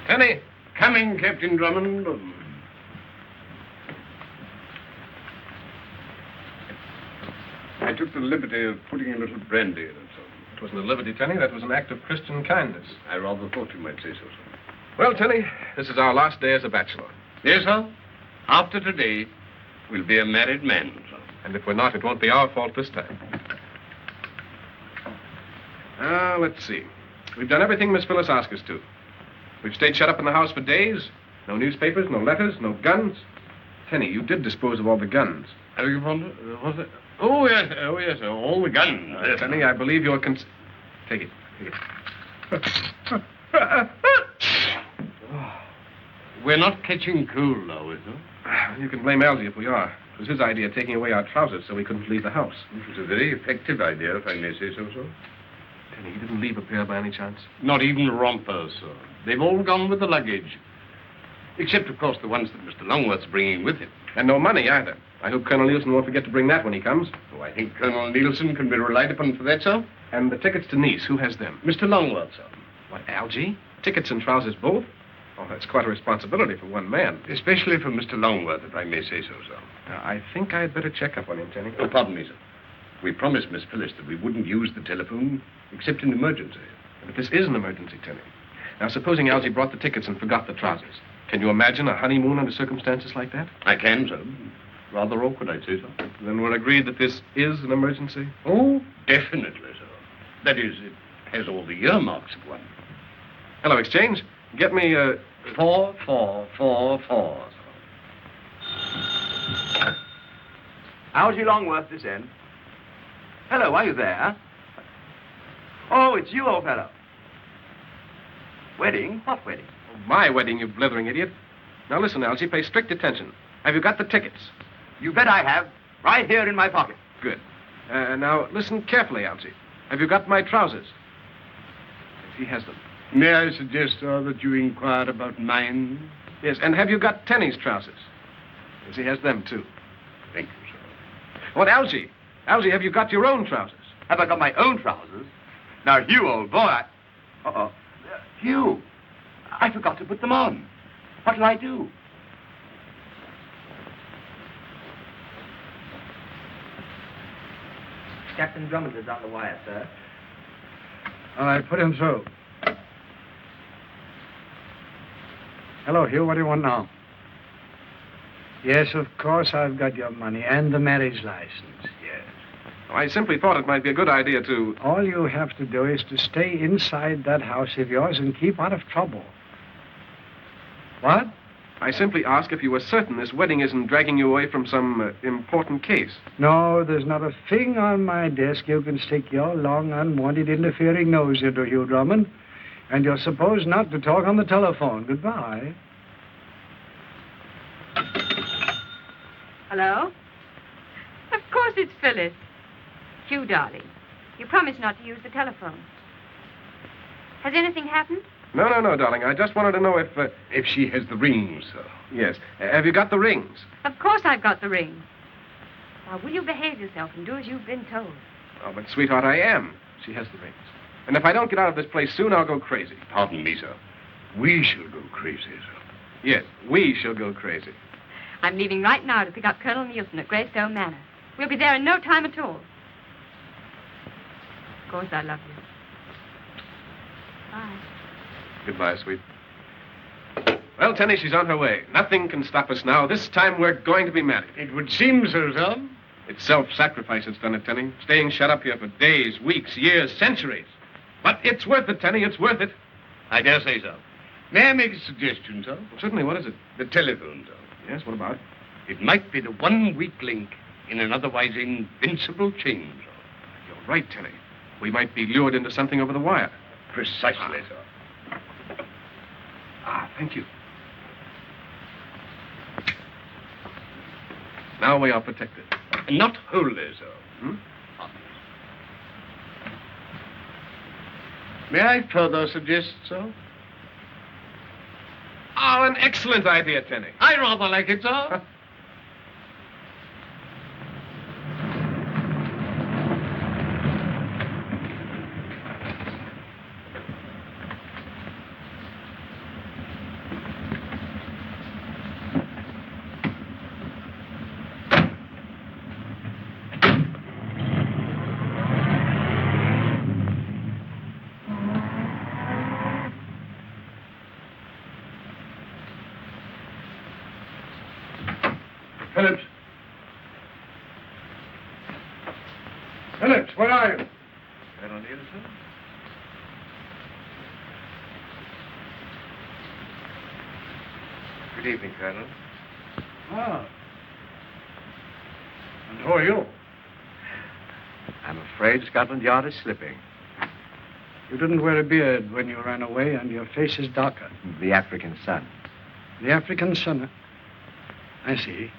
Tenny, coming, Captain Drummond. I took the liberty of putting a little brandy in it, sir. It wasn't a liberty, Tenny. That was an act of Christian kindness. I rather thought you might say so, sir. Well, Tenny, this is our last day as a bachelor. Yes, sir. After today, we'll be a married man, sir. And if we're not, it won't be our fault this time. Let's see. We've done everything Miss Phyllis asked us to. We've stayed shut up in the house for days. No newspapers, no letters, no guns. Tenny, you did dispose of all the guns. Have you found it? Was it? Oh, yes, sir. All the guns. Tenny, I believe you're Take it. We're not catching cold, though, is it? You can blame Algy if we are. It was his idea taking away our trousers so we couldn't leave the house. It was a very effective idea, if I may say so, sir. Tenny, he didn't leave a pair by any chance? Not even rompers, sir. They've all gone with the luggage. Except, of course, the ones that Mr. Longworth's bringing with him. And no money, either. I hope Colonel Nielsen won't forget to bring that when he comes. Oh, I think Colonel Nielsen can be relied upon for that, sir. And the tickets to Nice, who has them? Mr. Longworth, sir. What, Algy? Tickets and trousers both? Oh, that's quite a responsibility for one man. Especially for Mr. Longworth, if I may say so, sir. I think I'd better check up on him, Tenny. Oh, pardon me, sir. We promised Miss Phyllis that we wouldn't use the telephone except in emergency. But this is an emergency, Tenny. Now, supposing Algy brought the tickets and forgot the trousers. Can you imagine a honeymoon under circumstances like that? I can, sir. Rather awkward, I'd say, sir. Then we're agreed that this is an emergency? Oh, definitely, sir. That is, it has all the earmarks of one. Hello, Exchange. Get me, 4444, sir. Algy Longworth, this end. Hello, are you there? Oh, it's you, old fellow. Wedding? What wedding? Oh, my wedding, you blithering idiot. Now listen, Algy, pay strict attention. Have you got the tickets? You bet I have. Right here in my pocket. Good. Now, listen carefully, Algy. Have you got my trousers? Yes, he has them. May I suggest, sir, that you inquire about mine? Yes, and have you got Tenny's trousers? Yes, he has them, too. Thank you, sir. What, Algy? Algy, have you got your own trousers? Have I got my own trousers? Now, Hugh, old boy, Uh-oh. Hugh, I forgot to put them on. What'll I do? Captain Drummond is on the wire, sir. All right, put him through. Hello, Hugh. What do you want now? Yes, of course, I've got your money and the marriage license, yes. I simply thought it might be a good idea to... All you have to do is to stay inside that house of yours and keep out of trouble. What? I simply ask if you were certain this wedding isn't dragging you away from some important case. No, there's not a thing on my desk you can stick your long, unwanted, interfering nose into, Hugh Drummond. And you're supposed not to talk on the telephone. Goodbye. Hello? Of course it's Phyllis. Hugh, darling, you promised not to use the telephone. Has anything happened? No, darling. I just wanted to know If she has the rings, sir. Yes. Have you got the rings? Of course I've got the ring. Now, will you behave yourself and do as you've been told? Oh, but, sweetheart, I am. She has the rings. And if I don't get out of this place soon, I'll go crazy. Pardon me, sir. We shall go crazy, sir. Yes, we shall go crazy. I'm leaving right now to pick up Colonel Nielsen at Greystone Manor. We'll be there in no time at all. Of course I love you. Bye. Goodbye, sweet. Well, Tenny, she's on her way. Nothing can stop us now. This time we're going to be married. It would seem so, sir. It's self-sacrifice that's done it, Tenny. Staying shut up here for days, weeks, years, centuries. But it's worth it, Tenny. It's worth it. I dare say so. May I make a suggestion, sir? Well, certainly. What is it? The telephone, sir. Yes, what about it? It might be the one weak link in an otherwise invincible chain, sir. You're right, Tenny. We might be lured into something over the wire. Precisely, sir. Thank you. Now we are protected. Not wholly, sir. Hmm? May I further suggest, sir? Oh, an excellent idea, Tenny. I rather like it, sir. Phillips. Phillips, where are you? Colonel Nielsen? Good evening, Colonel. Ah. And who are you? I'm afraid Scotland Yard is slipping. You didn't wear a beard when you ran away, and your face is darker. The African sun. The African son. I see.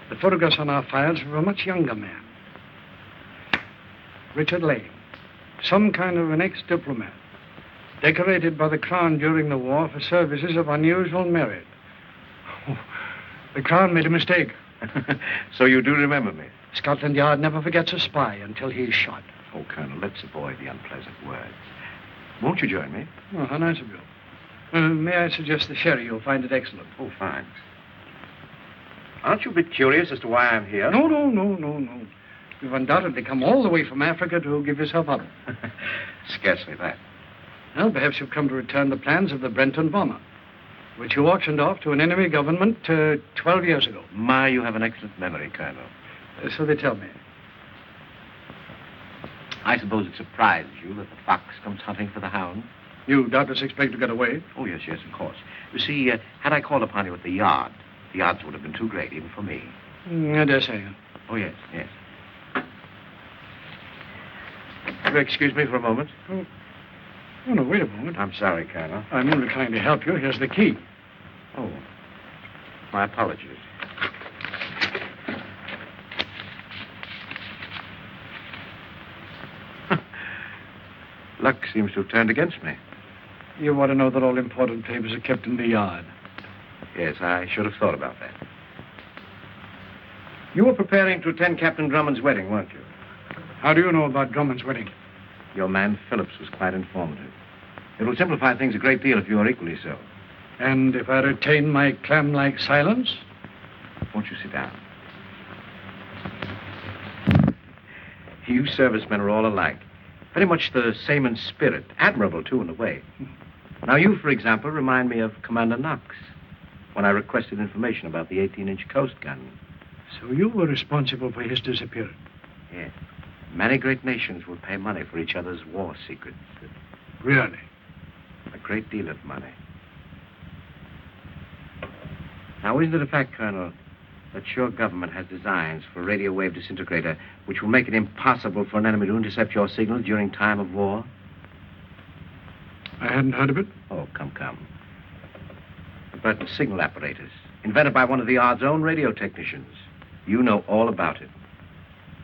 The photographs on our files are of a much younger man. Richard Lane. Some kind of an ex-diplomat. Decorated by the Crown during the war for services of unusual merit. Oh, the Crown made a mistake. So you do remember me? Scotland Yard never forgets a spy until he's shot. Oh, Colonel, let's avoid the unpleasant words. Won't you join me? Oh, how nice of you. May I suggest the sherry? You'll find it excellent. Oh, fine. Aren't you a bit curious as to why I'm here? No. You've undoubtedly come all the way from Africa to give yourself up. Scarcely that. Well, perhaps you've come to return the plans of the Brenton bomber, which you auctioned off to an enemy government 12 years ago. My, you have an excellent memory, Colonel. So they tell me. I suppose it surprises you that the fox comes hunting for the hound? You doubtless expect to get away. Oh, yes, of course. You see, had I called upon you at the yard, the odds would have been too great, even for me. I dare say. Oh, yes. Will you excuse me for a moment? Oh, no, wait a moment. I'm sorry, Colonel. I'm only trying to help you. Here's the key. Oh, my apologies. Luck seems to have turned against me. You want to know that all important papers are kept in the yard. Yes, I should have thought about that. You were preparing to attend Captain Drummond's wedding, weren't you? How do you know about Drummond's wedding? Your man, Phillips, was quite informative. It will simplify things a great deal if you are equally so. And if I retain my clam-like silence? Won't you sit down? You servicemen are all alike. Very much the same in spirit. Admirable, too, in a way. Now, you, for example, remind me of Commander Knox, when I requested information about the 18-inch coast gun. So you were responsible for his disappearance? Yes. Many great nations will pay money for each other's war secrets. Really? A great deal of money. Now, isn't it a fact, Colonel, that your government has designs for a radio wave disintegrator which will make it impossible for an enemy to intercept your signals during time of war? I hadn't heard of it. Oh, come. The Burton signal apparatus, invented by one of the yard's own radio technicians. You know all about it.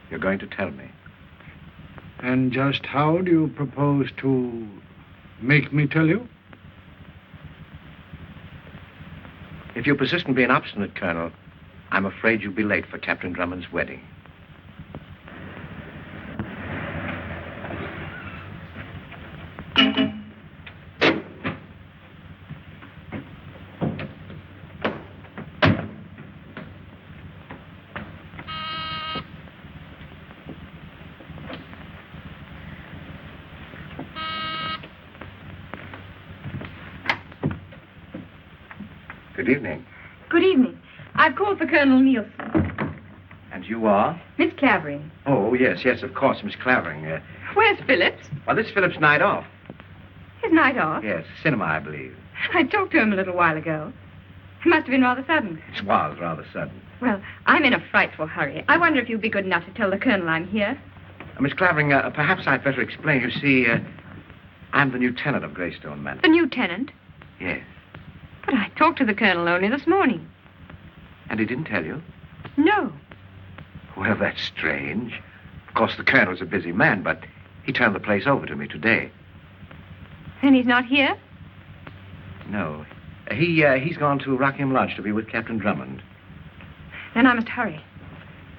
You're going to tell me. And just how do you propose to make me tell you? If you persist in being obstinate, Colonel, I'm afraid you'll be late for Captain Drummond's wedding. Good evening. Good evening. I've called for Colonel Nielsen. And you are? Miss Clavering. Oh, yes, of course, Miss Clavering. Where's Phillips? Well, this Phillips' night off. His night off? Yes, cinema, I believe. I talked to him a little while ago. It must have been rather sudden. It was rather sudden. Well, I'm in a frightful hurry. I wonder if you'd be good enough to tell the Colonel I'm here. Miss Clavering, perhaps I'd better explain. You see, I'm the new tenant of Greystone Manor. The new tenant? Yes. But I talked to the Colonel only this morning. And he didn't tell you? No. Well, that's strange. Of course, the Colonel's a busy man, but he turned the place over to me today. Then he's not here? No. He's gone to Rockingham Lodge to be with Captain Drummond. Then I must hurry.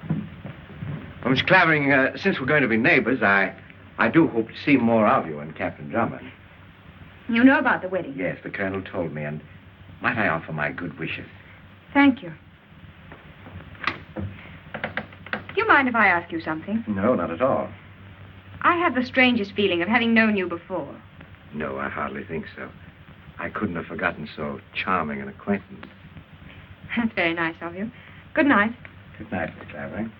Well, Miss Clavering, since we're going to be neighbors, I do hope to see more of you and Captain Drummond. You know about the wedding? Yes, the Colonel told me, and might I offer my good wishes? Thank you. Do you mind if I ask you something? No, not at all. I have the strangest feeling of having known you before. No, I hardly think so. I couldn't have forgotten so charming an acquaintance. That's very nice of you. Good night. Good night, Miss Clavering.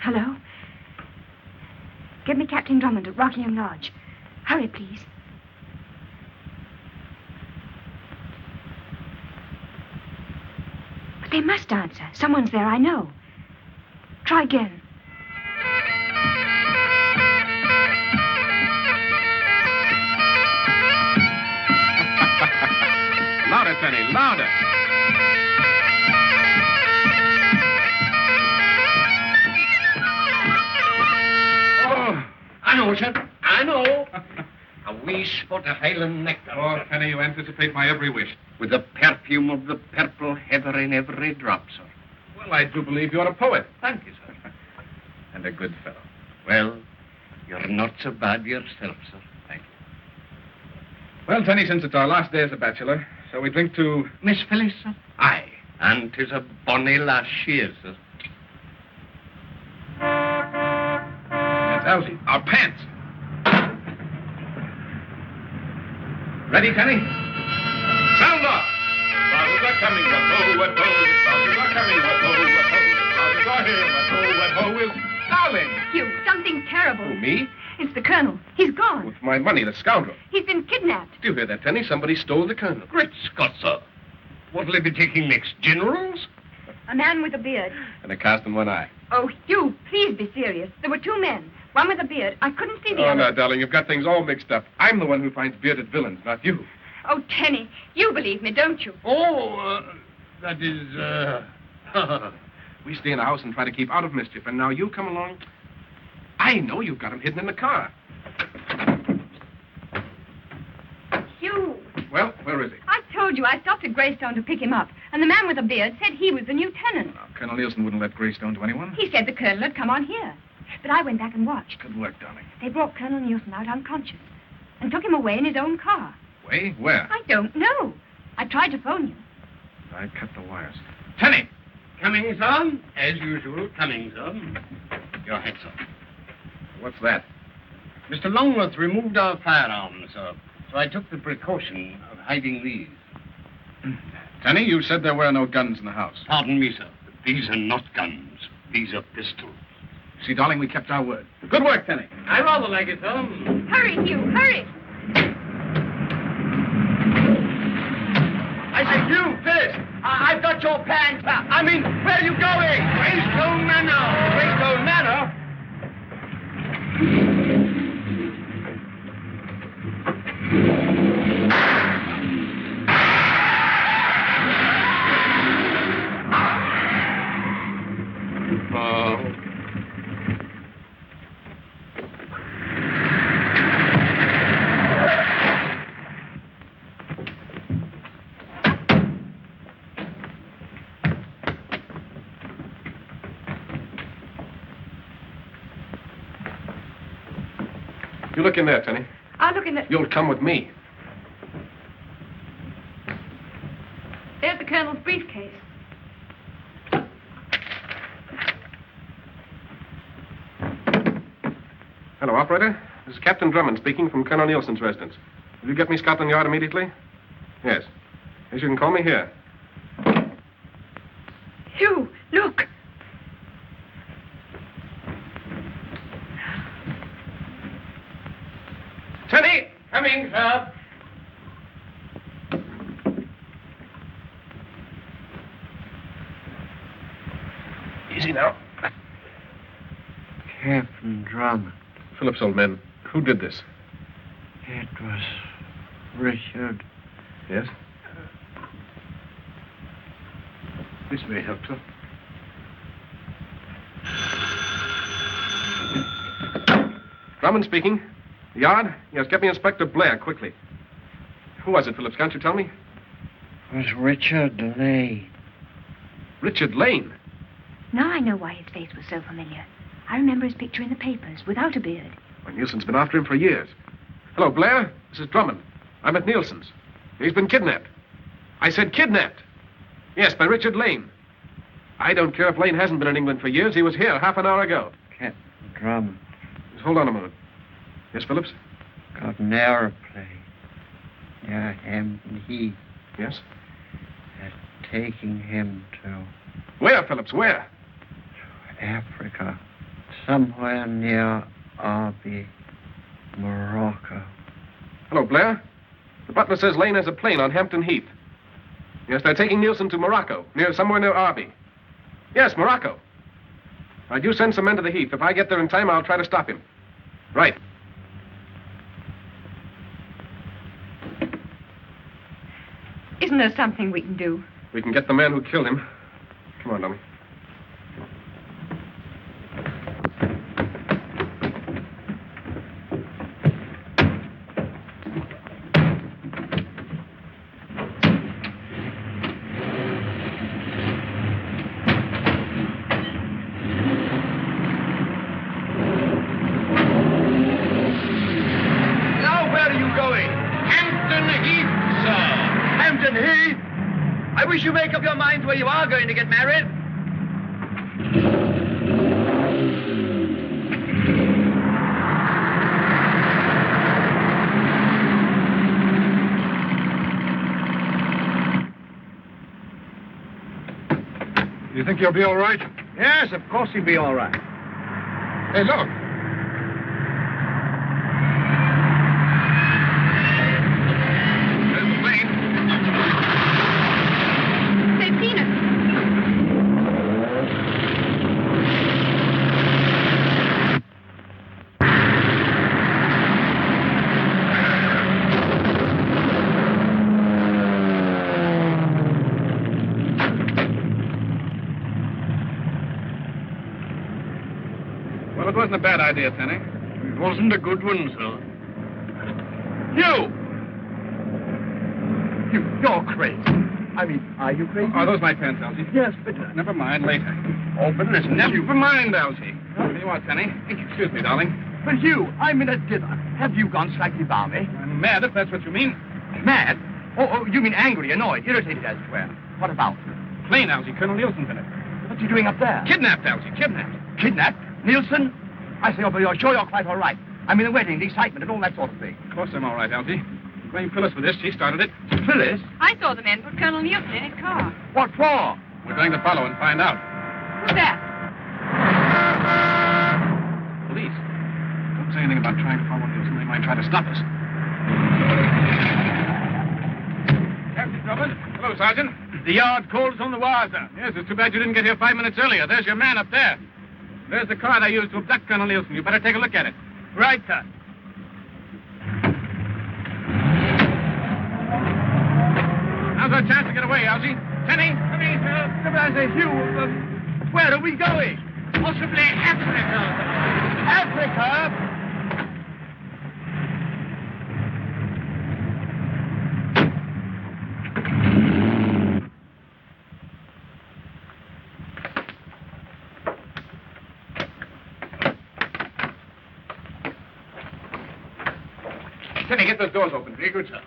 Hello? Give me Captain Drummond at Rockingham Lodge. Hurry, please. But they must answer. Someone's there, I know. Try again. Louder, Penny, louder. I know, sir. I know. A wee spot of Highland nectar. Oh, Penny, you anticipate my every wish. With the perfume of the purple heather in every drop, sir. Well, I do believe you're a poet. Thank you, sir. And a good fellow. Well, you're not so bad yourself, sir. Thank you. Well, Penny, since it's our last day as a bachelor, shall we drink to Miss Phyllis, sir? Aye. And 'tis a bonny lass she is, sir. That's Elsie. Our pants. Ready, Penny? Sound off! Soldiers are coming, what-ho, what-ho. Soldiers are coming, what-ho, what-ho. Soldiers are here, what-ho, what-ho. Will Darling! Hugh, something terrible. Who, me? It's the Colonel. He's gone. With my money, the scoundrel. He's been kidnapped. Do you hear that, Penny? Somebody stole the colonel. Great Scott, sir. What'll he be taking next? Generals? A man with a beard. And a cast in one eye. Oh, Hugh, please be serious. There were two men. One with a beard. I couldn't see the Oh, other. no, darling, you've got things all mixed up. I'm the one who finds bearded villains, not you. Oh, Tenny, you believe me, don't you? Oh, that is, We stay in the house and try to keep out of mischief, and now you come along. I know you've got him hidden in the car. Hugh, Well, where is he? I told you I stopped at Greystone to pick him up, and the man with the beard said he was the lieutenant. Now, Colonel Nielsen wouldn't let Greystone to anyone. He said the colonel had come on here. But I went back and watched. Good work, darling. They brought Colonel Nielsen out unconscious and took him away in his own car. Way? Where? I don't know. I tried to phone you. I cut the wires. Tenny. Coming, sir. As usual, coming, sir. Your head, sir. What's that? Mr. Longworth removed our firearms, sir. So I took the precaution of hiding these. Tenny, you said there were no guns in the house. Pardon me, sir. These are not guns. These are pistols. See, darling, we kept our word. Good work, Tenny. I rather like it, sir. Hurry, Hugh, hurry. I say, you, Phyllis, I've got your pants. I mean, where are you going? Greystone Manor. Greystone Manor? You look in there, Tenny. I'll look in the... You'll come with me. There's the colonel's briefcase. Hello, operator. This is Captain Drummond speaking from Colonel Nielsen's residence. Will you get me Scotland Yard immediately? Yes. Yes, you can call me here. Hugh, look. Easy now. Captain Drummond. Phillips, old man, who did this? It was Richard. Yes? This may help, sir. Drummond speaking. Yard? Yes, get me Inspector Blair, quickly. Who was it, Phillips? Can't you tell me? It was Richard Lane. Richard Lane. Now I know why his face was so familiar. I remember his picture in the papers, without a beard. Well, Nielsen's been after him for years. Hello, Blair. This is Drummond. I'm at Nielsen's. He's been kidnapped. I said kidnapped. Yes, by Richard Lane. I don't care if Lane hasn't been in England for years. He was here half an hour ago. Captain Drummond. Just hold on a moment. Yes, Phillips? Got an airplane near Hampton Heath. Yes? They're taking him to Where, Phillips? Where? Africa. Somewhere near Arby, Morocco. Hello, Blair. The butler says Lane has a plane on Hampton Heath. Yes, they're taking Nielsen to Morocco, somewhere near Arby. Yes, Morocco. Right, you send some men to the Heath. If I get there in time, I'll try to stop him. Right. Isn't there something we can do? We can get the man who killed him. Come on, dummy. Now, where are you going? Hampton Heath, sir. Hampton Heath? I wish you make up your minds where you are going to get married. You think you'll be all right? Yes, of course he'll be all right. Hey, look. There's the plane. They've seen us. Well, it wasn't a bad idea, Tenny. It wasn't a good one, sir. You're crazy. I mean, are you crazy? Are those my pants, Elsie? Yes, but... Never mind, later. Oh, but listen, Never mind, Elsie. What do you want, Tenny? Excuse me, darling. But Hugh, I'm in a dinner. Have you gone slightly balmy? I'm mad, if that's what you mean. Mad? Oh, you mean angry, annoyed, irritated, as it were. What about? Plane, Elsie. Colonel Nielsen's in it. What's he doing up there? Kidnapped, Elsie. Kidnapped. Kidnapped? Nielsen? I say, but you're sure you're quite all right. I mean, the wedding, the excitement, and all that sort of thing. Of course I'm all right, Elsie. Blame Phyllis for this. She started it. Phyllis? I saw the men put Colonel Nielsen in his car. What for? We're going to follow and find out. Who's that? Police. Don't say anything about trying to follow Nielsen. They might try to stop us. Captain Drummond. Hello, Sergeant. The yard calls on the wire, sir. Yes, it's too bad you didn't get here 5 minutes earlier. There's your man up there. There's the car they used to abduct Colonel Nielsen. You better take a look at it. Right, sir. Now's our chance to get away, Elsie. Tenny, come in. I say, Hugh, where are we going? Possibly Africa. Africa? Tenny, get those doors open. Very good, sir.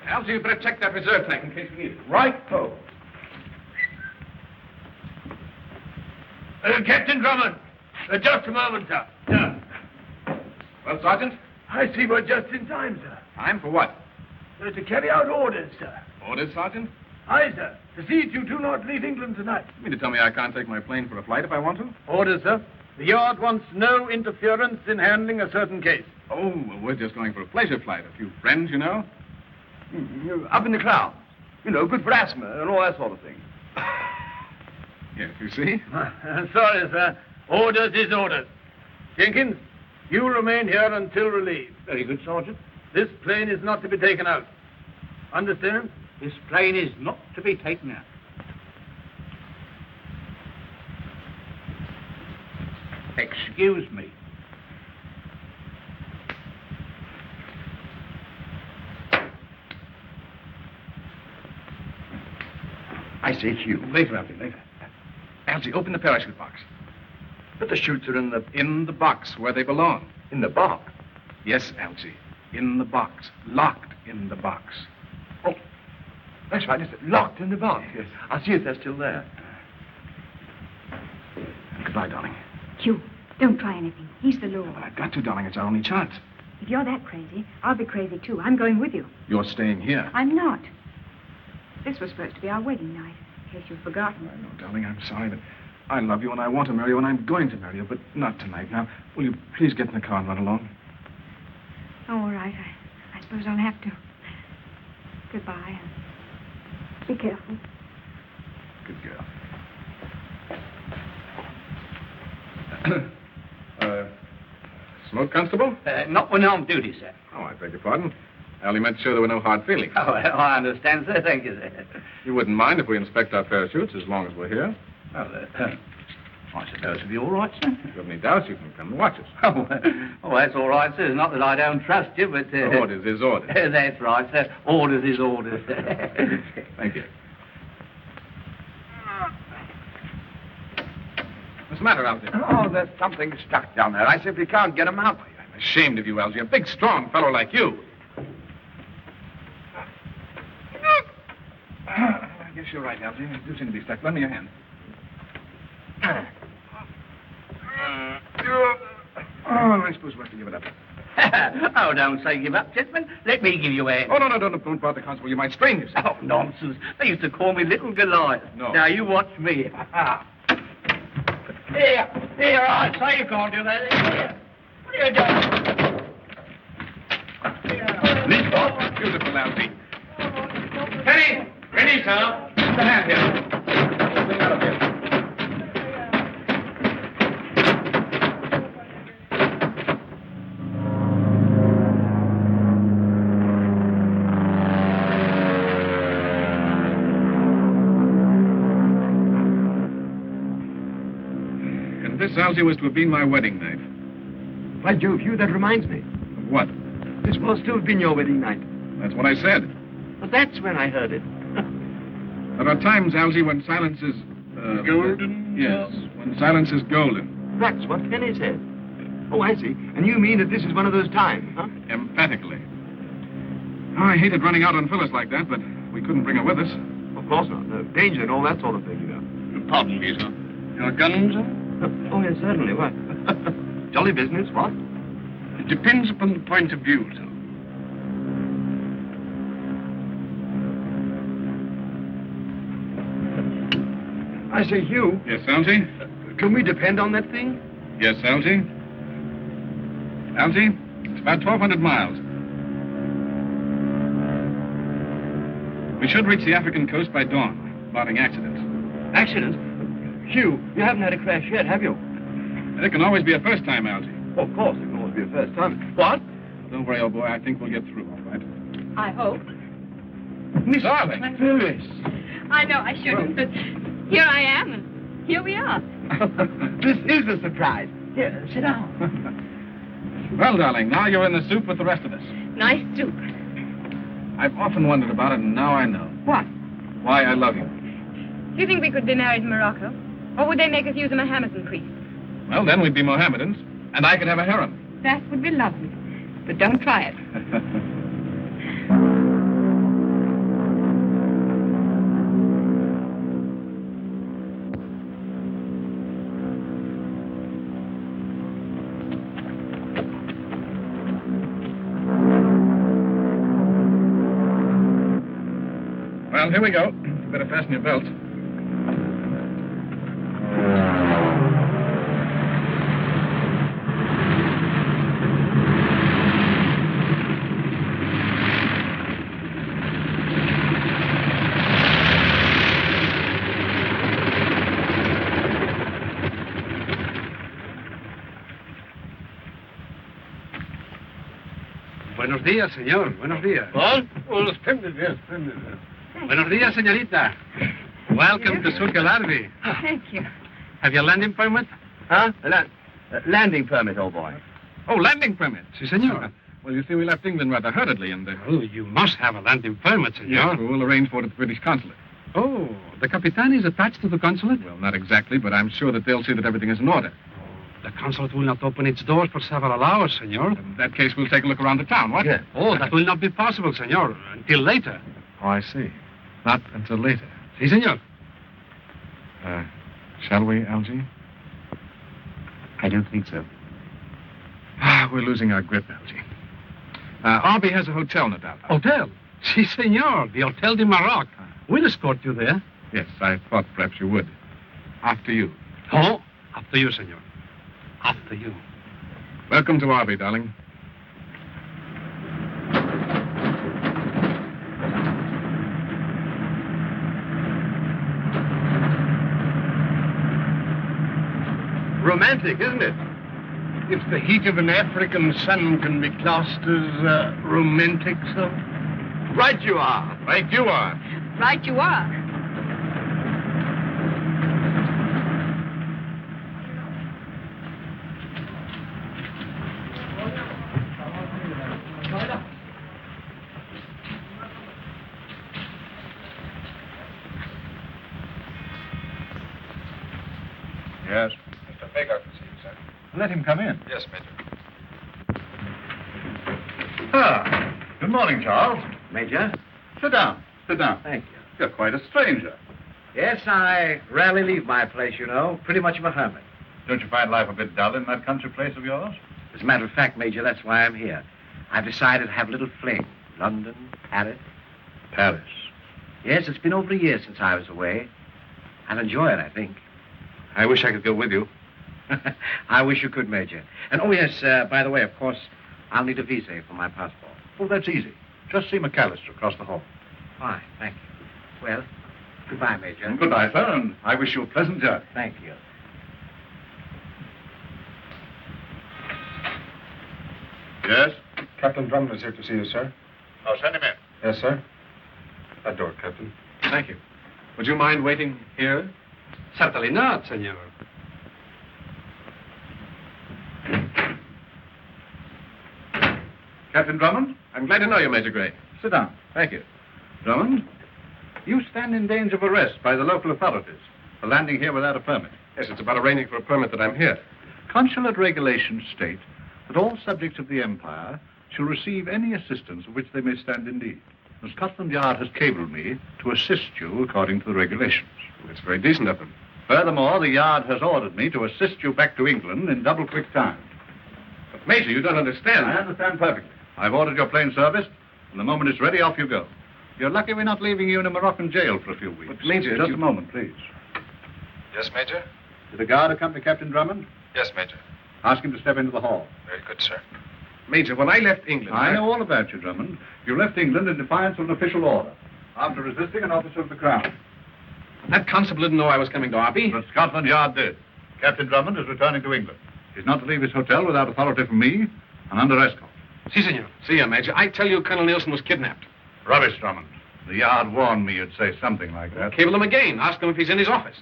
Elsie, you better check that reserve tank in case we need it. Right, ho. Captain Drummond. Just a moment, sir. Well, Sergeant? I see we're just in time, sir. Time for what? To carry out orders, sir. Orders, Sergeant? Aye, sir. To see that you do not leave England tonight. You mean to tell me I can't take my plane for a flight if I want to? Orders, sir. The yard wants no interference in handling a certain case. Oh, well, we're just going for a pleasure flight. A few friends, you know. Up in the clouds. You know, good for asthma and all that sort of thing. Yes, you see? Sorry, sir. Orders is orders. Jenkins, you remain here until relieved. Very good, Sergeant. This plane is not to be taken out. Understand? This plane is not to be taken out. Excuse me. I say, Hugh. Later, Alfie, later. Alfie, open the parachute box. But the chutes are in In the box, where they belong. the box. Yes, Alfie. In the box. Locked in the box. Oh, that's right. It's locked in the box. Yes. I'll see if they're still there. Goodbye, darling. Hugh, don't try anything. He's the law. I've got to, darling. It's our only chance. If you're that crazy, I'll be crazy too. I'm going with you. You're staying here. I'm not. This was supposed to be our wedding night, in case you've forgotten. I know, darling. I'm sorry, but I love you and I want to marry you and I'm going to marry you, but not tonight. Now, will you please get in the car and run along? Oh, all right. I suppose I'll have to. Goodbye. And be careful. Good girl. Smoke, Constable? Not when on duty, sir. Oh, I beg your pardon. I only meant to show there were no hard feelings. Oh, I understand, sir. Thank you, sir. You wouldn't mind if we inspect our parachutes as long as we're here? Well, I suppose it'll be all right, sir. If you have any doubts, you can come and watch us. Oh, that's all right, sir. It's not that I don't trust you, but... Orders is orders. That's right, sir. Orders is orders. Thank you. What's the matter, Algy? Oh, there's something stuck down there. I simply can't get them out. I'm ashamed of you, Algy. A big, strong fellow like you. I guess you're right, Algy. They do seem to be stuck. Lend me your hand. Oh, I suppose we'll have to give it up. Oh, don't say give up, gentlemen. Let me give you a hand. Oh, no, don't bother, Constable. You might strain yourself. Oh, nonsense. They used to call me Little Goliath. No. Now, you watch me. Here, I say you can't do that. Here. What are you doing? Leap off. Beautiful, Algy. Ready? Ready, sir. Put the hand here. Bring out of here. This, Algy, was to have been my wedding night. By Jove, Hugh, that reminds me. Of what? This must still have been your wedding night. That's what I said. But that's when I heard it. There are times, Algy, when silence is... golden? Yes, when silence is golden. That's what Penny said. Oh, I see. And you mean that this is one of those times, huh? Emphatically. Oh, I hated running out on Phyllis like that, but we couldn't bring her with us. Of course not. No danger and all that sort of thing, you know. Pardon me, sir. Your guns, sir? Oh, yes, certainly. What? Jolly business, what? It depends upon the point of view, sir. I say, Hugh, Yes, Algy? can we depend on that thing? Yes, Algy? Algy, it's about 1,200 miles. We should reach the African coast by dawn, barring accidents. Accidents? Hugh, you haven't had a crash yet, have you? There can always be a first time, Algy. Of course, it can always be a first time. What? Don't worry, old boy. I think we'll get through, all right. I hope. Miss Darling. Phyllis. I know I shouldn't, but here I am, and here we are. This is a surprise. Here, sit down. Well, darling, now you're in the soup with the rest of us. Nice soup. I've often wondered about it, and now I know. What? Why I love you. Do you think we could be married in Morocco? Or would they make us use a Mohammedan priest? Well, then we'd be Mohammedans, and I could have a harem. That would be lovely. But don't try it. Well, here we go. You better fasten your belts. días, señor. Buenos días. What? Well, splendid, yes, splendid. Buenos días, señorita. Welcome to Suca Larvi. Thank you. Have your landing permit? Huh? Landing permit, old boy. Oh, landing permit. Si, senor. Well, you see, we left England rather hurriedly, and... Oh, you must have a landing permit, senor. Yes, we'll arrange for it at the British consulate. Oh, the Capitan is attached to the consulate? Well, not exactly, but I'm sure that they'll see that everything is in order. The consulate will not open its doors for several hours, senor. In that case, we'll take a look around the town, what? Yeah. Oh, that will not be possible, senor, until later. Oh, I see. Not until later. Si, senor. Shall we, Algy? I don't think so. We're losing our grip, Algy. Arby has a hotel, no doubt. Hotel? Si, senor. The Hotel de Maroc. We'll escort you there. Yes, I thought perhaps you would. After you. Oh, after you, senor. After you. Welcome to Arby, darling. Romantic, isn't it? If the heat of an African sun can be classed as romantic, so. Right you are. Right you are. Right you are. Yes. Mr. Baker can see you, sir. Let him come in. Yes, Major. Ah, good morning, Charles. Major? Sit down. Sit down. Thank you. You're quite a stranger. Yes, I rarely leave my place, you know. Pretty much of a hermit. Don't you find life a bit dull in that country place of yours? As a matter of fact, Major, that's why I'm here. I've decided to have a little fling. London, Paris. Paris. Yes, it's been over a year since I was away. I'll enjoy it, I think. I wish I could go with you. I wish you could, Major. And, oh, yes, by the way, of course, I'll need a visa for my passport. Oh, that's easy. Just see McAllister across the hall. Fine, thank you. Well, goodbye, Major. And goodbye, sir, and I wish you a pleasant journey. Thank you. Yes? Captain Drummond is here to see you, sir. I'll send him in. Yes, sir. That door, Captain. Thank you. Would you mind waiting here? Certainly not, senor. Captain Drummond, I'm glad to know you, Major Gray. sit down. Thank you. Drummond, you stand in danger of arrest by the local authorities for landing here without a permit. Yes, it's about arranging for a permit that I'm here. Consulate regulations state that all subjects of the Empire shall receive any assistance of which they may stand in need. The Scotland Yard has cabled me to assist you according to the regulations. It's very decent of them. Furthermore, the Yard has ordered me to assist you back to England in double quick time. But, Major, you don't understand. I understand perfectly. I've ordered your plane serviced, and the moment it's ready, off you go. You're lucky we're not leaving you in a Moroccan jail for a few weeks. But, Major, Just you- a moment, please. Yes, Major? Did the guard accompany Captain Drummond? Yes, Major. Ask him to step into the hall. Very good, sir. Major, when I left England... I know all about you, Drummond. You left England in defiance of an official order, after resisting an officer of the Crown. That constable didn't know I was coming to Arby. But Scotland Yard did. Captain Drummond is returning to England. He's not to leave his hotel without authority from me and under escort. Si, senor. See you, Major. I tell you, Colonel Nielsen was kidnapped. Rubbish, Drummond. The Yard warned me you'd say something like that. Cable him again. Ask him if he's in his office.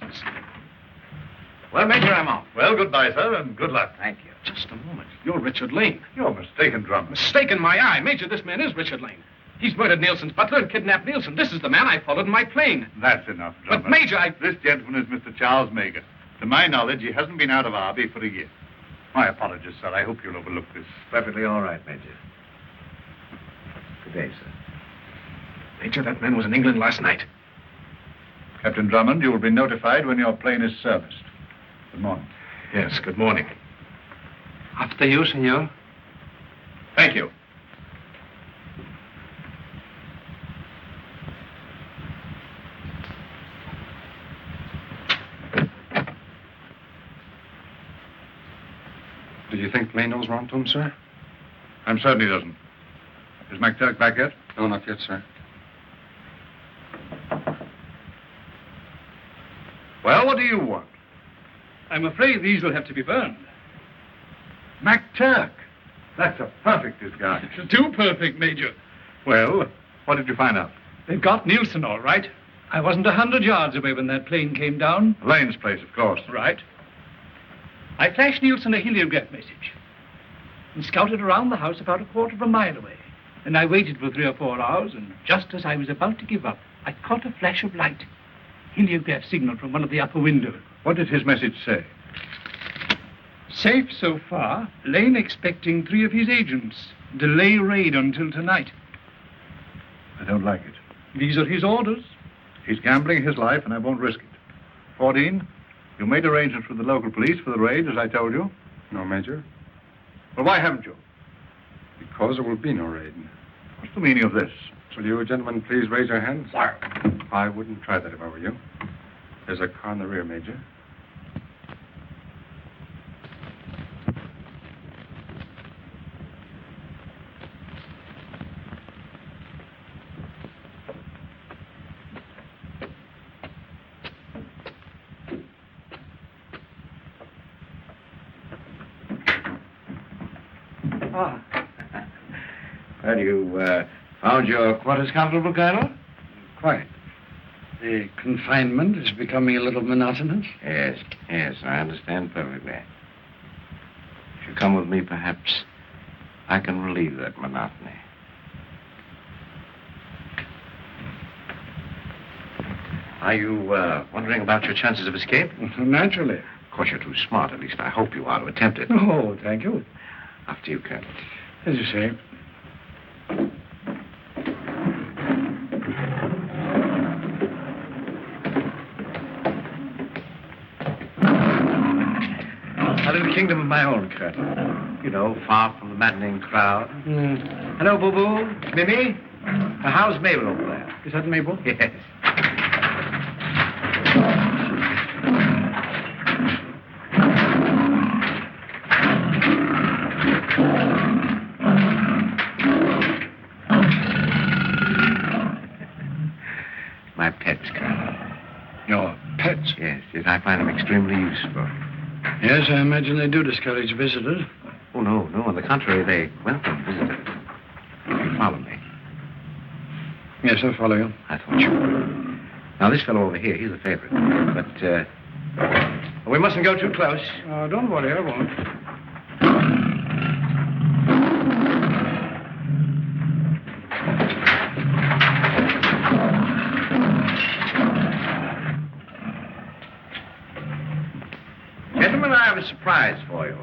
Well, Major, I'm off. Well, goodbye, sir, and good luck. Thank you. Just a moment. You're Richard Lane. You're mistaken, Drummond. Mistaken my eye. Major, this man is Richard Lane. He's murdered Nielsen's butler and kidnapped Nielsen. This is the man I followed in my plane. That's enough, Drummond. But, Major, This gentleman is Mr. Charles Mager. To my knowledge, he hasn't been out of Arby for a year. My apologies, sir. I hope you'll overlook this. Perfectly all right, Major. Good day, sir. Major, that man was in England last night. Captain Drummond, you will be notified when your plane is serviced. Good morning. Yes, good morning. After you, senor. Thank you. Did you think Lane knows wrong to him, sir? I'm certain he doesn't. Is McTurk back yet? No, not yet, sir. Well, what do you want? I'm afraid these will have to be burned. McTurk. That's a perfect disguise. Too perfect, Major. Well, what did you find out? They've got Nielsen all right. I wasn't 100 yards away when that plane came down. Lane's place, of course. Right. I flashed Nielsen a heliograph message and scouted around the house about a quarter of a mile away. And I waited for 3 or 4 hours, and just as I was about to give up, I caught a flash of light. Heliograph signal from one of the upper windows. What did his message say? Safe so far. Lane expecting 3 of his agents. Delay raid until tonight. I don't like it. These are his orders. He's gambling his life, and I won't risk it. 14, you made arrangements with the local police for the raid, as I told you. No, Major. Well, why haven't you? Because there will be no raid. What's the meaning of this? Will you gentlemen please raise your hands? Sir. I wouldn't try that if I were you. There's a car in the rear, Major. Well, you found your quarters comfortable, Colonel? Quite. The confinement is becoming a little monotonous. Yes, I understand perfectly. If you come with me, perhaps I can relieve that monotony. Are you wondering about your chances of escape? Naturally. Of course, you're too smart. At least I hope you are to attempt it. Oh, thank you. After you, Colonel. As you say. A little kingdom of my own, Colonel. You know, far from the maddening crowd. Hello, Boo-Boo. Mimi? How's Mabel over there? Is that Mabel? Yes. My pets, Colonel. Your pets? Yes, I find them extremely useful. Yes, I imagine they do discourage visitors. Oh, no. On the contrary, they welcome visitors. You follow me? Yes, I follow you. I thought you would. Now, this fellow over here, he's a favorite. But, we mustn't go too close. Don't worry, I won't. Gentlemen, I have a surprise for you.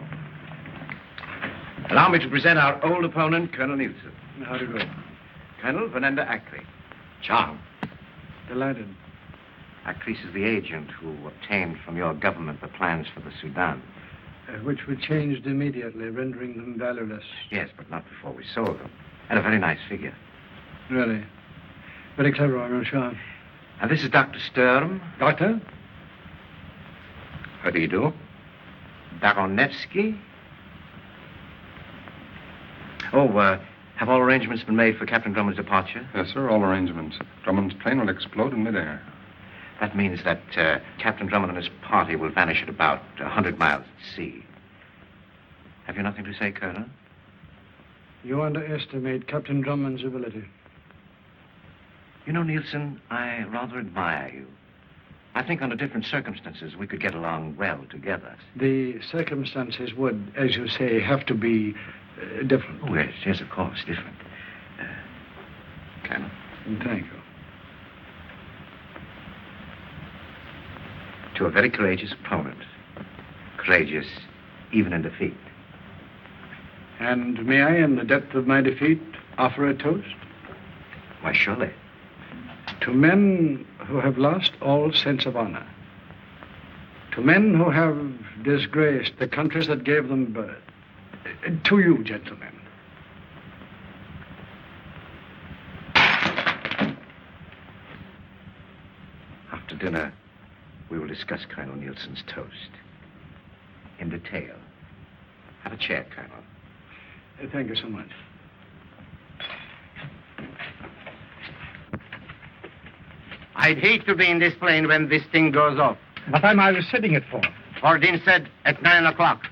Allow me to present our old opponent, Colonel Nielsen. How do you go? Colonel Vanenda Ackley. Charm. Delighted. Ackley is the agent who obtained from your government the plans for the Sudan. Which were changed immediately, rendering them valueless. Yes, but not before we sold them. At a very nice figure. Really? Very clever, I'm sure. And this is Dr. Sturm. Doctor? How do you do? Baronevsky. Have all arrangements been made for Captain Drummond's departure? Yes, sir, all arrangements. Drummond's plane will explode in midair. That means that Captain Drummond and his party will vanish at about 100 miles at sea. Have you nothing to say, Colonel? You underestimate Captain Drummond's ability. You know, Nielsen, I rather admire you. I think under different circumstances we could get along well together. The circumstances would, as you say, have to be different. Oh, yes, of course, different. Colonel. Thank you. To a very courageous opponent. Courageous even in defeat. And may I, in the depth of my defeat, offer a toast? Why, surely. To men who have lost all sense of honor. To men who have disgraced the countries that gave them birth. To you, gentlemen. After dinner, we will discuss Colonel Nielsen's toast. In detail. Have a chair, Colonel. Thank you so much. I'd hate to be in this plane when this thing goes off. What time I was setting it for? Ordin said at 9 o'clock.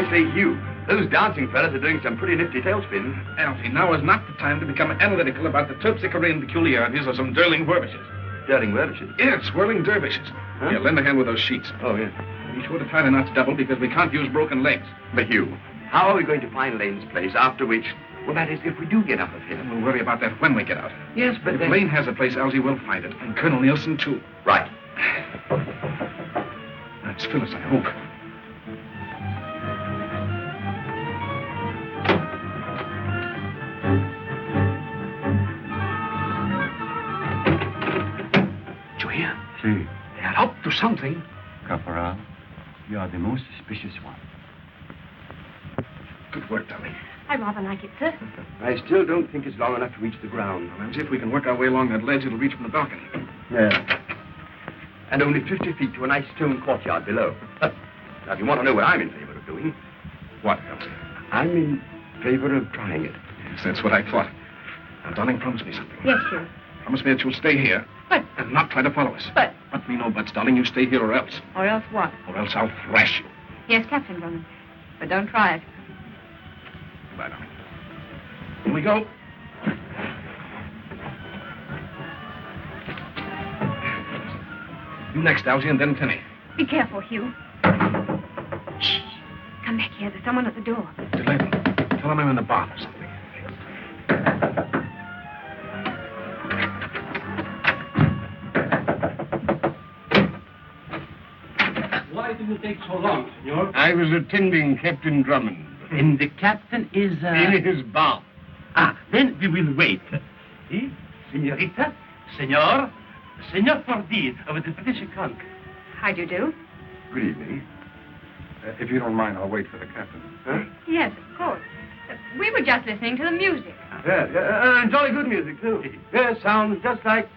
say, Hugh, those dancing fellas are doing some pretty nifty tailspins. Alfie, now is not the time to become analytical about the terpsichorean peculiarities of some Derling dervishes. Derling dervishes? Yes, whirling dervishes. Huh? Yeah, lend a hand with those sheets. Oh, yes. Be sure to tie the knots double because we can't use broken legs. But, Hugh, how are we going to find Lane's place after which... Well, that is, if we do get up of him. We'll worry about that when we get out. Yes, but if then... Lane has a place, Elsie will find it. And Colonel Nielsen, too. Right. That's Phyllis, I hope. Did you hear? See, They are up to something. Caporal, you are the most suspicious one. Good work, Dolly. I rather like it, sir. I still don't think it's long enough to reach the ground. Well, if we can work our way along that ledge, it'll reach from the balcony. Yeah. And only 50 feet to a nice stone courtyard below. Now, if you want to know what I'm in favor of doing, What, Elsie? I'm in favor of trying it. Yes, that's what I thought. Now, darling, promise me something. Yes, sir. Promise me that you'll stay here. But, And not try to follow us. but, But me no buts, darling. You stay here or else. or else what? Or else I'll thrash you. Yes, Captain Drummond. But don't try it. Goodbye, darling. Here we go. You next, Elsie, and then Tenny. Be careful, Hugh. Shh. Come back here. There's someone at the door. Delay them. Tell them I'm in the bath or something. Why did you take so long, senor? I was attending Captain Drummond. And the captain is, In his bath. Then we will wait. See? Senorita, senor, Senor Fordine of the British Conk. How do you do? Good evening. If you don't mind, I'll wait for the captain. Huh? Yes, of course. We were just listening to the music. Yeah, jolly good music, too. Yeah, sounds just like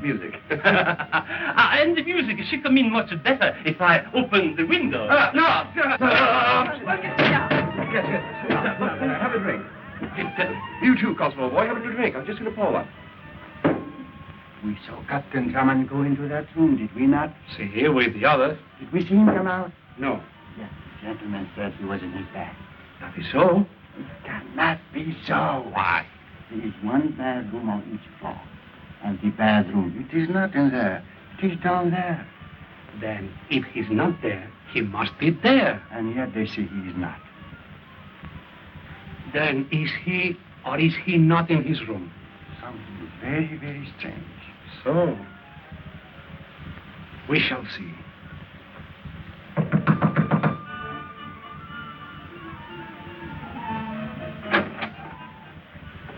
music. And the music should come in much better if I open the window. No! Yeah. Yes. Have a drink. You too, Cosmo boy. Have a drink. I'm just going to pour one. We saw Captain Drummond go into that room, did we not? See here with the others. Did we see him come out? No. Yes, the gentleman said he was in his bag. That is so. It cannot be so. Why? There is one bedroom on each floor. And the bedroom, it is not in there. It is down there. Then, if he's not there, he must be there. And yet they say he is not. Then is he or is he not in his room? Something very, very strange. So. We shall see.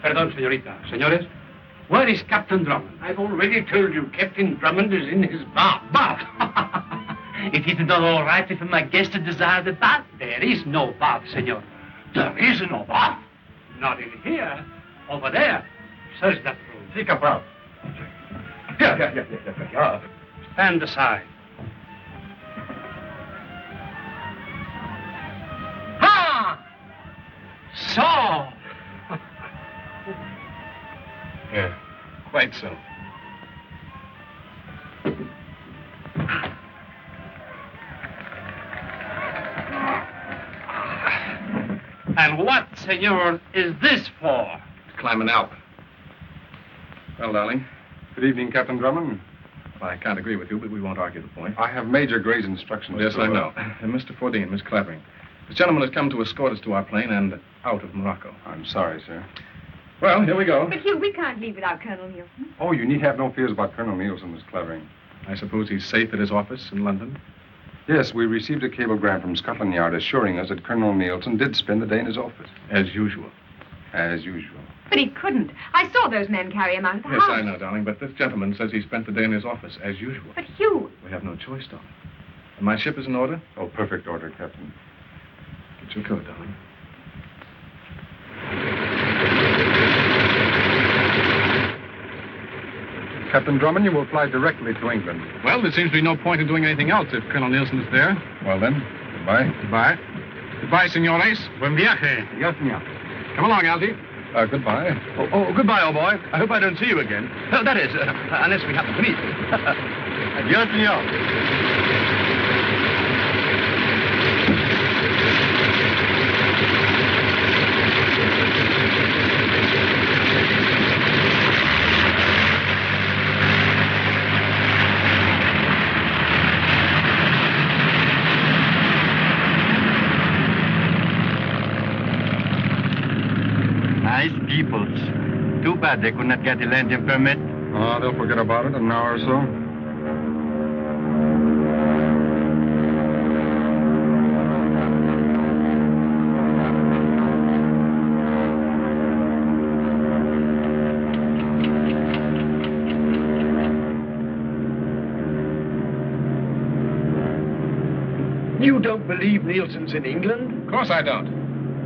Perdón, señorita. Señores, where is Captain Drummond? I've already told you Captain Drummond is in his bath. Bath! It is not all right if my guest desires a bath. There is no bath, senor. There is no bath. Not in here. Over there. Search that room. See, Capral. Yeah. Stand aside. Ha! So. Yeah, quite so. And what, senor, is this for? Climb an Alp. Well, darling. Good evening, Captain Drummond. Well, I can't agree with you, but we won't argue the point. I have Major Gray's instructions. Yes, I know. And Mr. Fordine, Miss Clavering. This gentleman has come to escort us to our plane and out of Morocco. I'm sorry, sir. Well, here we go. But, Hugh, we can't leave without Colonel Nielsen. Oh, you need have no fears about Colonel Nielsen, Miss Clavering. I suppose he's safe at his office in London? Yes, we received a cablegram from Scotland Yard assuring us that Colonel Nielsen did spend the day in his office. As usual. As usual. But he couldn't. I saw those men carry him out of the Yes, house. I know, darling, but this gentleman says he spent the day in his office, as usual. But, Hugh, We have no choice, darling. And my ship is in order? Oh, perfect order, Captain. Get your coat, darling. Captain Drummond, you will fly directly to England. Well, there seems to be no point in doing anything else if Colonel Nielsen is there. Well, then, goodbye. Goodbye. Goodbye, senores. Buen viaje. Yes, senor. Come along, Algie. Goodbye. Oh, goodbye, old boy. I hope I don't see you again. That is, unless we happen to meet. Adios, senor. Nice peoples. Too bad they could not get the landing permit. Oh, they'll forget about it in an hour or so. You don't believe Nielsen's in England? Of course I don't.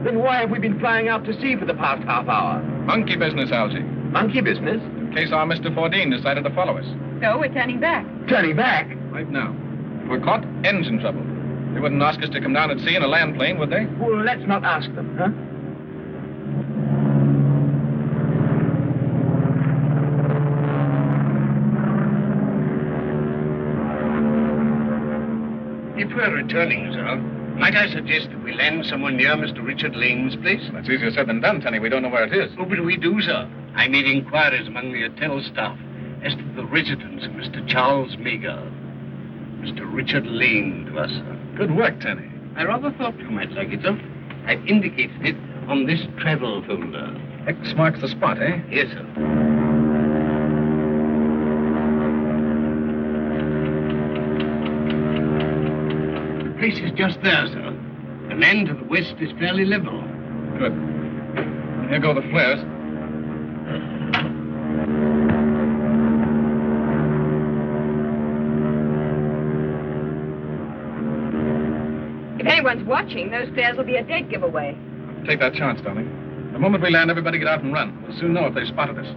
Then why have we been flying out to sea for the past half hour? Monkey business, Algy. Monkey business? In case our Mr. Fordine decided to follow us. So we're turning back. Turning back? Right now. If we're caught, engine trouble. They wouldn't ask us to come down at sea in a land plane, would they? Well, let's not ask them, huh? If we're returning, sir, might I suggest that we land somewhere near Mr. Richard Lane's place? That's easier said than done, Tenny. We don't know where it is. Oh, but we do, sir. I made inquiries among the hotel staff as to the residence of Mr. Charles Meager. Mr. Richard Lane to us, sir. Good work, Tenny. I rather thought you might like it, sir. I've indicated it on this travel folder. X marks the spot, eh? Yes, sir. The place is just there, sir. The land to the west is fairly level. Good. Here go the flares. If anyone's watching, those flares will be a dead giveaway. Take that chance, darling. The moment we land, everybody get out and run. We'll soon know if they've spotted us.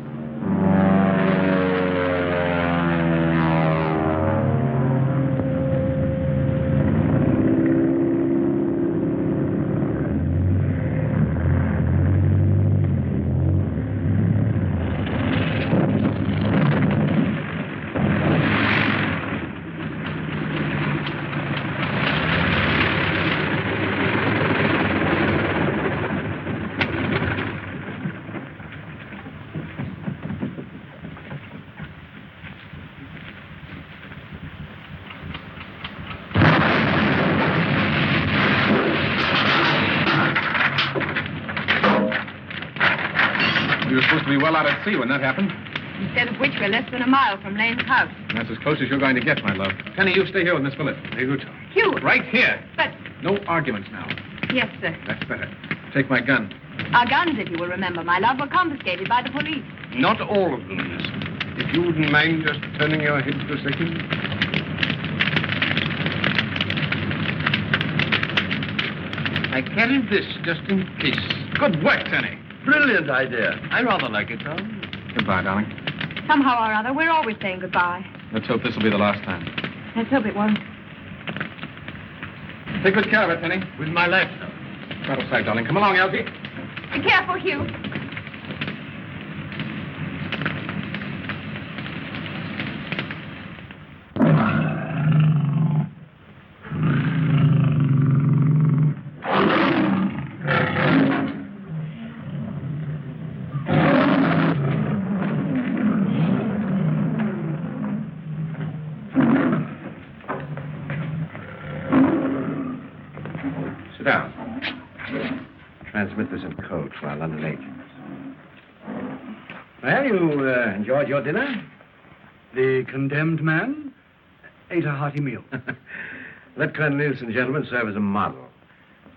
You were supposed to be well out at sea when that happened. Instead of which, we're less than a mile from Lane's house. And that's as close as you're going to get, my love. Penny, you stay here with Miss Phillips. Very good. Hugh! Right here. But... No arguments now. Yes, sir. That's better. Take my gun. Our guns, if you will remember, my love, were confiscated by the police. Not all of them, miss. If you wouldn't mind just turning your head for a second. I carried this just in case. Good work, Tenny. Brilliant idea. I rather like it, Tom. Goodbye, darling. Somehow or other, we're always saying goodbye. Let's hope this will be the last time. Let's hope it won't. Take good care of it, Penny. With my life, sir. Out of sight, darling. Come along, Elsie. Be careful, Hugh. Sit down. Transmit this in code to our London agents. Well, you enjoyed your dinner? The condemned man ate a hearty meal. Let Colonel Nielsen, gentlemen, serve as a model.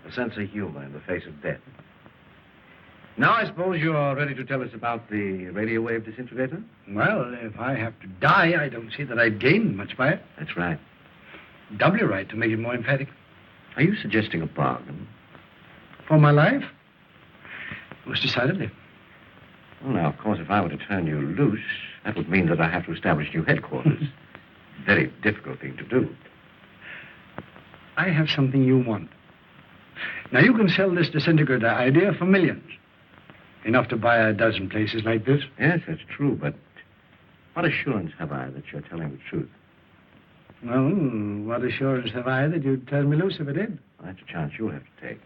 A sense of humor in the face of death. Now, I suppose you're ready to tell us about the radio wave disintegrator? Well, if I have to die, I don't see that I've gained much by it. That's right. Doubly right to make it more emphatic. Are you suggesting a bargain? For my life? Most decidedly. Well, now, of course, if I were to turn you loose, that would mean that I have to establish new headquarters. Very difficult thing to do. I have something you want. Now, you can sell this disintegrator idea for millions. Enough to buy a dozen places like this. Yes, that's true, but what assurance have I that you're telling the truth? Well, what assurance have I that you'd turn me loose if I did? Well, that's a chance you'll have to take.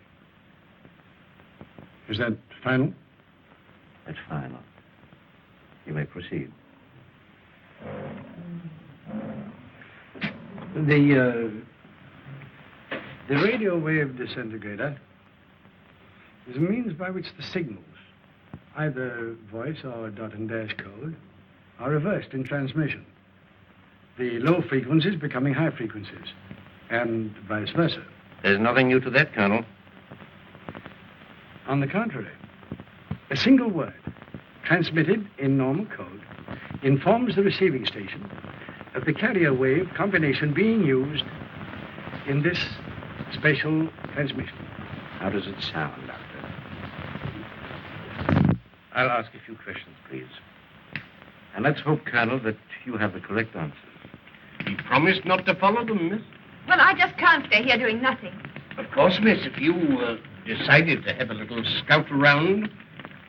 Is that final? That's final. You may proceed. The radio wave disintegrator is a means by which the signals, either voice or dot and dash code, are reversed in transmission. The low frequencies becoming high frequencies, and vice versa. There's nothing new to that, Colonel. On the contrary, a single word transmitted in normal code informs the receiving station of the carrier wave combination being used in this special transmission. How does it sound, Doctor? I'll ask a few questions, please. And let's hope, Colonel, that you have the correct answers. He promised not to follow them, miss. Well, I just can't stay here doing nothing. Of course, miss, if you decided to have a little scout around,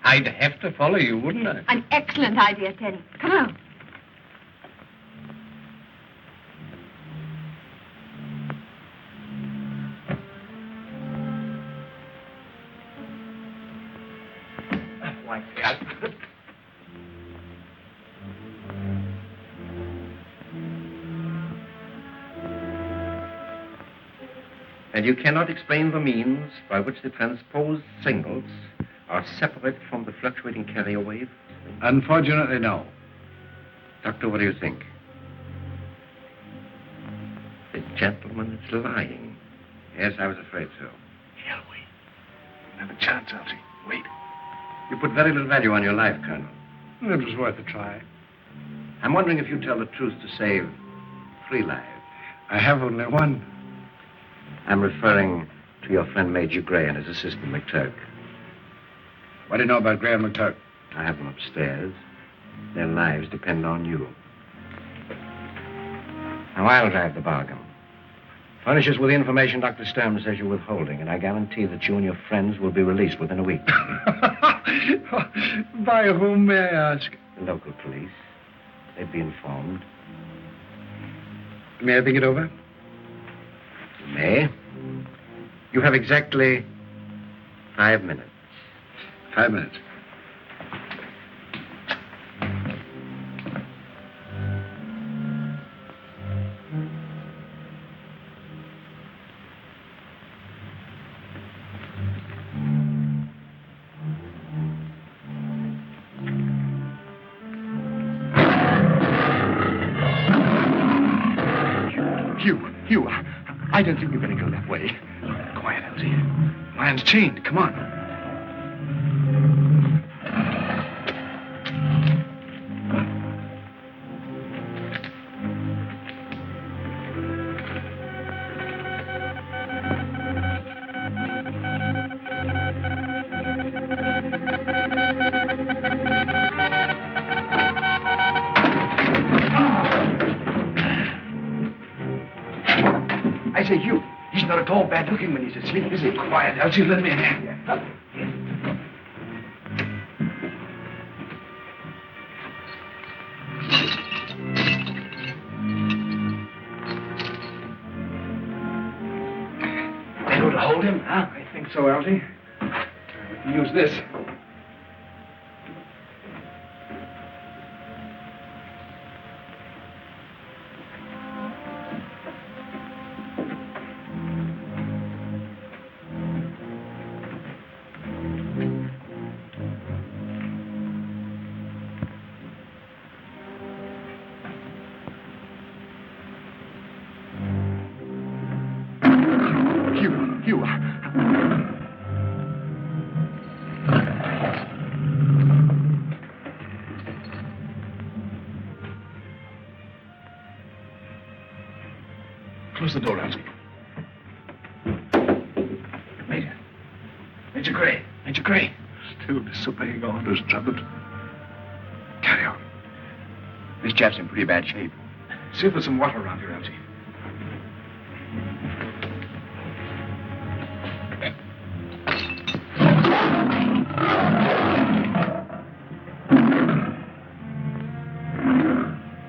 I'd have to follow you, wouldn't I? An excellent idea, Teddy. Come on. And you cannot explain the means by which the transposed signals are separated from the fluctuating carrier wave? Unfortunately, no. Doctor, what do you think? The gentleman is lying. Yes, I was afraid so. Shall we? Another chance, Elsie. Wait. You put very little value on your life, Colonel. It was worth a try. I'm wondering if you tell the truth to save 3 lives. I have only one. I'm referring to your friend Major Gray and his assistant, McTurk. What do you know about Gray and McTurk? I have them upstairs. Their lives depend on you. Now, I'll drive the bargain. Furnish us with the information Dr. Stern says you're withholding, and I guarantee that you and your friends will be released within a week. By whom, may I ask? The local police. They'd be informed. May I think it over? You may. You have exactly 5 minutes. 5 minutes. Hugh, I don't think we better go that way. Quiet, Elsie. Lion's chained. Come on. I say, Hugh, he's not at all bad looking when he's asleep, is he? Quiet, Elsie. Let me in here. Able to hold him, huh? I think so, Elsie. We can use this. Hugh. Close the door, Elsie. Major Gray. Major Gray. Still disobeying orders, Drummond. Carry on. This chap's in pretty bad shape. See if there's some water around here, Elsie.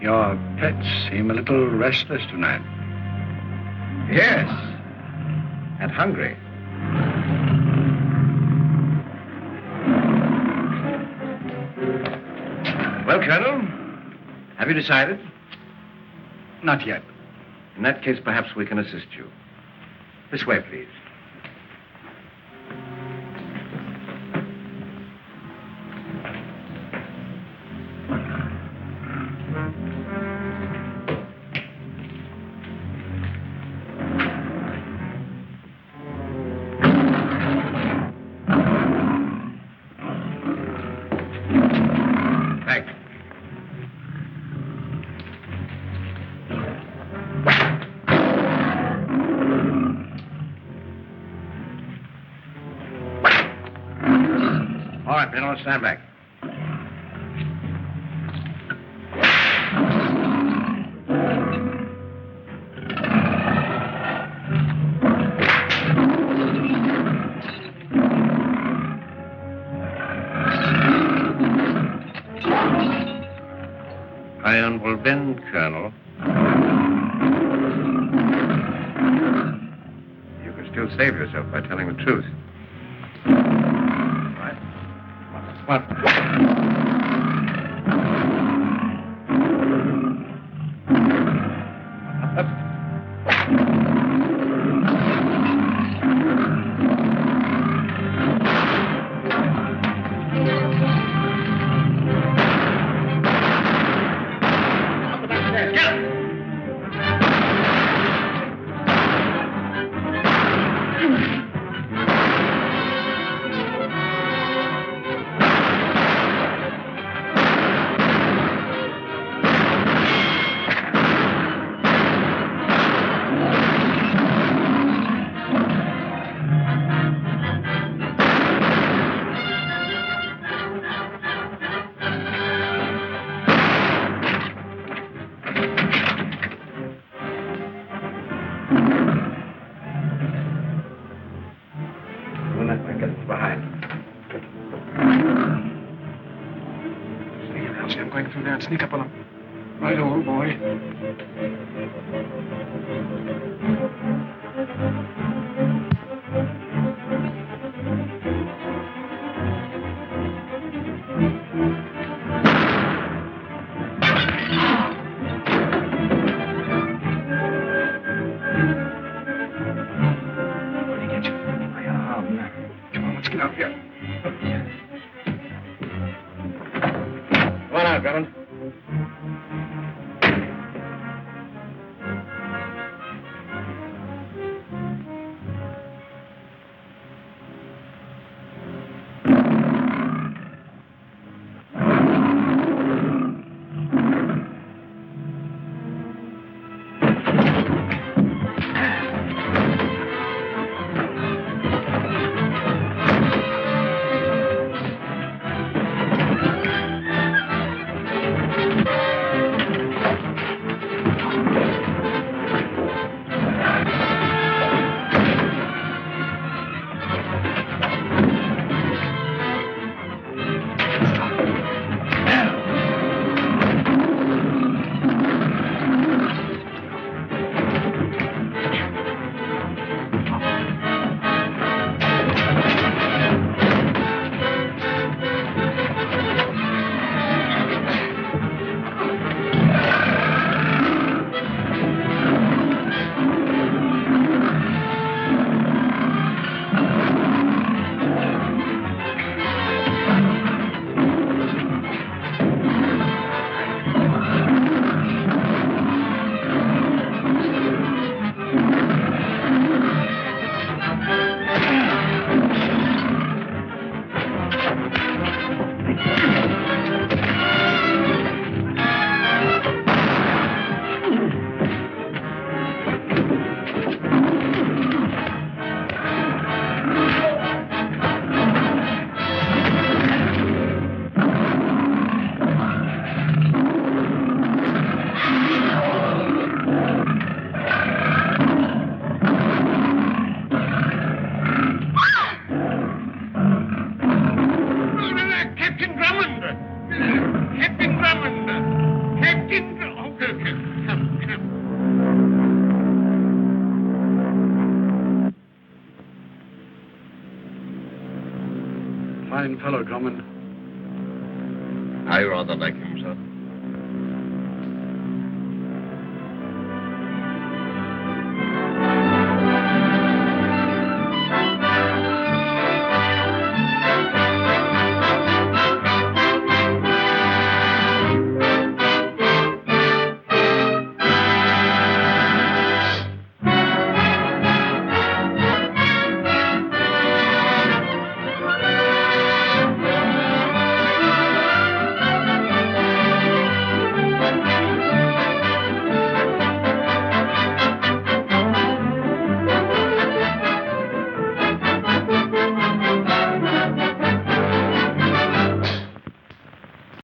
Your pets seem a little restless tonight. Yes. And hungry. Well, Colonel, have you decided? Not yet. In that case, perhaps we can assist you. This way, please. All right, Colonel, stand back. Iron will bend, Colonel. You can still save yourself by telling the truth. What? I'm going through there and sneak up on him. Right, old boy. Where'd he get you? My arm. Come on, let's get out here. Come on out, Drummond. Fine fellow, Drummond. I rather like him, sir.